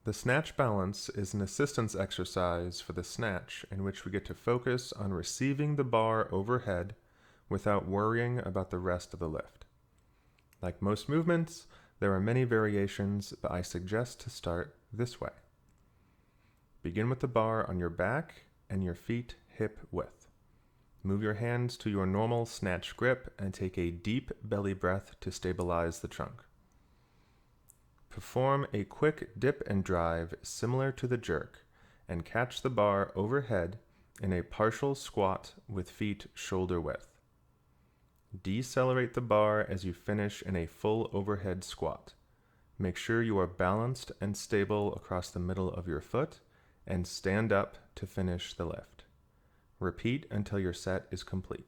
The snatch balance is an assistance exercise for the snatch in which we get to focus on receiving the bar overhead without worrying about the rest of the lift. Like most movements, there are many variations, but I suggest to start this way. Begin with the bar on your back and your feet hip width. Move your hands to your normal snatch grip and take a deep belly breath to stabilize the trunk. Perform a quick dip and drive similar to the jerk and catch the bar overhead in a partial squat with feet shoulder width. Decelerate the bar as you finish in a full overhead squat. Make sure you are balanced and stable across the middle of your foot and stand up to finish the lift. Repeat until your set is complete.